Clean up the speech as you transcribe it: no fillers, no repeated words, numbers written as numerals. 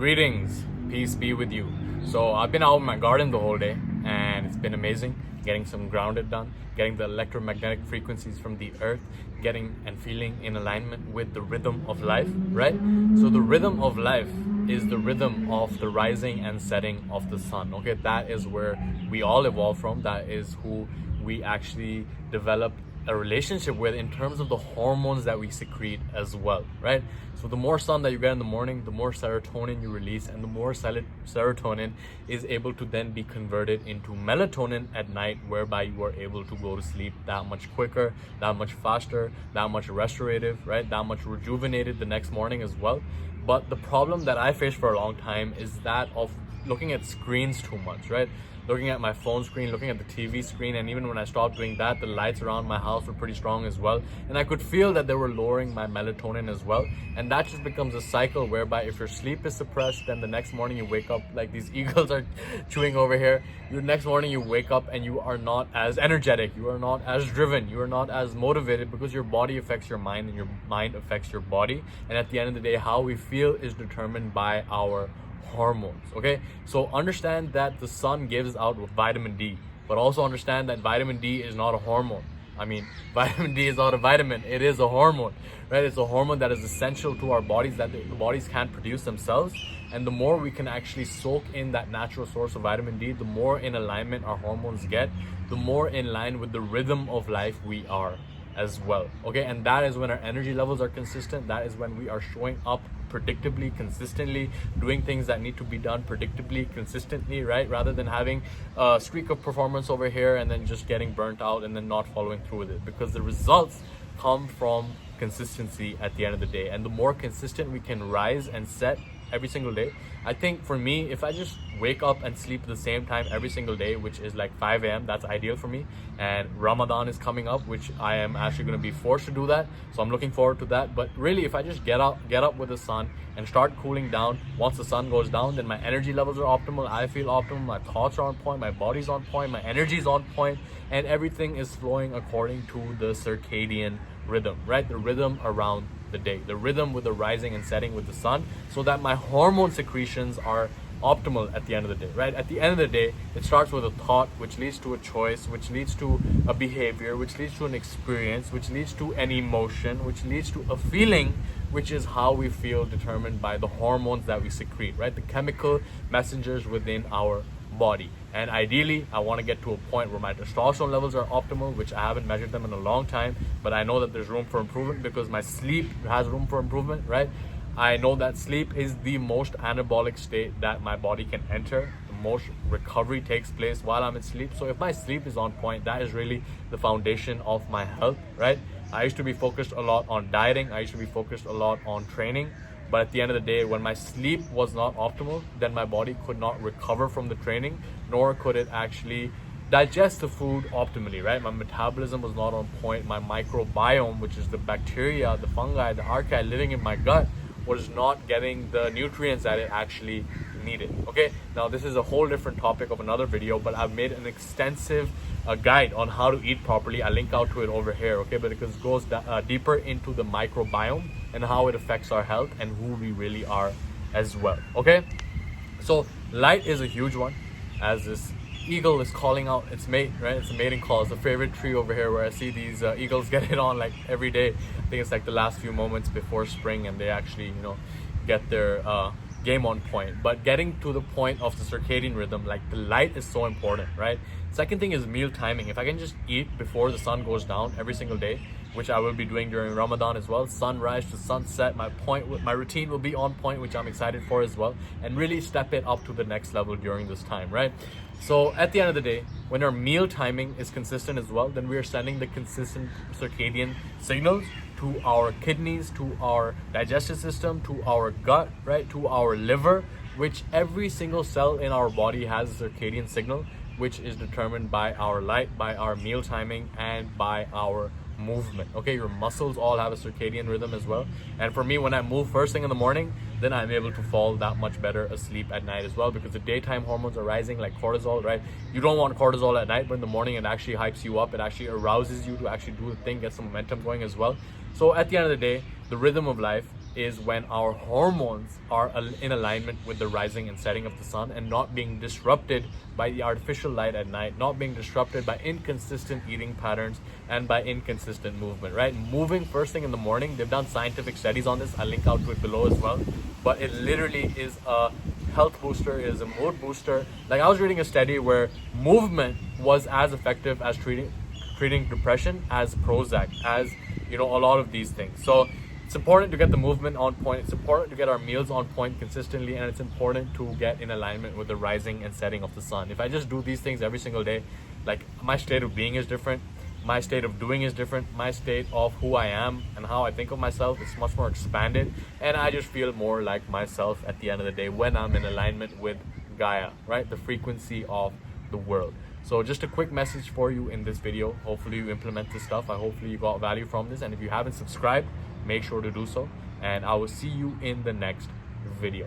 Greetings, peace be with you. So I've been out in my garden the whole day and it's been amazing getting some grounded done, getting the electromagnetic frequencies from the earth, getting and feeling in alignment with the rhythm of life, right? So the rhythm of life is the rhythm of the rising and setting of the sun. Okay, that is where we all evolve from. That is who we actually develop a relationship with in terms of the hormones that we secrete as well, right? So the more sun that you get in the morning, the more serotonin you release, and the more serotonin is able to then be converted into melatonin at night, whereby you are able to go to sleep that much quicker, that much faster, that much restorative, right? That much rejuvenated the next morning as well. But the problem that I faced for a long time is that of looking at screens too much, right? Looking at my phone screen, looking at the TV screen, and even when I stopped doing that, the lights around my house were pretty strong as well. And I could feel that they were lowering my melatonin as well. And that just becomes a cycle whereby if your sleep is suppressed, then the next morning you wake up like these eagles are chewing over here. The next morning you wake up and you are not as energetic, you are not as driven, you are not as motivated, because your body affects your mind and your mind affects your body. And at the end of the day, how we feel is determined by our hormones. Okay, so understand that the sun gives out vitamin D, but also understand that vitamin D is not a hormone. I mean, vitamin D is not a vitamin, it is a hormone, right? It's a hormone that is essential to our bodies, that the bodies can't produce themselves. And the more we can actually soak in that natural source of vitamin D, the more in alignment our hormones get, the more in line with the rhythm of life we are as well. Okay, and that is when our energy levels are consistent. That is when we are showing up predictably, consistently, doing things that need to be done predictably, consistently, right? Rather than having a streak of performance over here and then just getting burnt out and then not following through with it, because the results come from consistency at the end of the day. And the more consistent we can rise and set every single day, I think for me, if I just wake up and sleep at the same time every single day, which is like 5 a.m., that's ideal for me. And Ramadan is coming up, which I am actually going to be forced to do that, so I'm looking forward to that. But really, if I just get up with the sun and start cooling down, once the sun goes down, then my energy levels are optimal, I feel optimal, my thoughts are on point, my body's on point, my energy is on point, and everything is flowing according to the circadian rhythm, right? The rhythm around the day, the rhythm with the rising and setting with the sun, so that my hormone secretions are optimal at the end of the day, right? At the end of the day, it starts with a thought, which leads to a choice, which leads to a behavior, which leads to an experience, which leads to an emotion, which leads to a feeling, which is how we feel, determined by the hormones that we secrete, right? The chemical messengers within our body. And ideally, I want to get to a point where my testosterone levels are optimal, which I haven't measured them in a long time, but I know that there's room for improvement because my sleep has room for improvement, right? I know that sleep is the most anabolic state that my body can enter. The most recovery takes place while I'm in sleep. So if my sleep is on point, that is really the foundation of my health, right? I used to be focused a lot on dieting. I used to be focused a lot on training. But at the end of the day, when my sleep was not optimal, then my body could not recover from the training, nor could it actually digest the food optimally, right? My metabolism was not on point. My microbiome, which is the bacteria, the fungi, the archaea living in my gut, was not getting the nutrients that it actually needed. Okay, now this is a whole different topic of another video, but I've made an extensive guide on how to eat properly. I link out to it over here, okay? But it goes deeper into the microbiome and how it affects our health and who we really are as well, okay? So light is a huge one, as this eagle is calling out its mate, right? It's a mating call. It's a favorite tree over here where I see these eagles get it on like every day. I think it's like the last few moments before spring, and they actually, get their game on point. But getting to the point of the circadian rhythm, like the light is so important, right? Second thing is meal timing. If I can just eat before the sun goes down every single day, which I will be doing during Ramadan as well, sunrise to sunset, my routine will be on point, which I'm excited for as well, and really step it up to the next level during this time, right? So at the end of the day, when our meal timing is consistent as well, then we are sending the consistent circadian signals to our kidneys, to our digestive system, to our gut, right, to our liver, which every single cell in our body has a circadian signal, which is determined by our light, by our meal timing, and by our movement. Okay, your muscles all have a circadian rhythm as well. And for me, when I move first thing in the morning, then I'm able to fall that much better asleep at night as well, because the daytime hormones are rising, like cortisol, right? You don't want cortisol at night, but in the morning it actually hypes you up. It actually arouses you to actually do the thing, get some momentum going as well. So at the end of the day, the rhythm of life is when our hormones are in alignment with the rising and setting of the sun and not being disrupted by the artificial light at night, not being disrupted by inconsistent eating patterns and by inconsistent movement, right? Moving first thing in the morning, they've done scientific studies on this. I'll link out to it below as well. But it literally is a health booster, it is a mood booster. Like I was reading a study where movement was as effective as treating depression as Prozac, as a lot of these things. So it's important to get the movement on point. It's important to get our meals on point consistently, and it's important to get in alignment with the rising and setting of the sun. If I just do these things every single day, like my state of being is different, my state of doing is different, my state of who I am and how I think of myself is much more expanded, and I just feel more like myself at the end of the day when I'm in alignment with Gaia, right? The frequency of the world. So just a quick message for you in this video. Hopefully you implement this stuff. Hopefully you got value from this, and if you haven't subscribed, make sure to do so, and I will see you in the next video.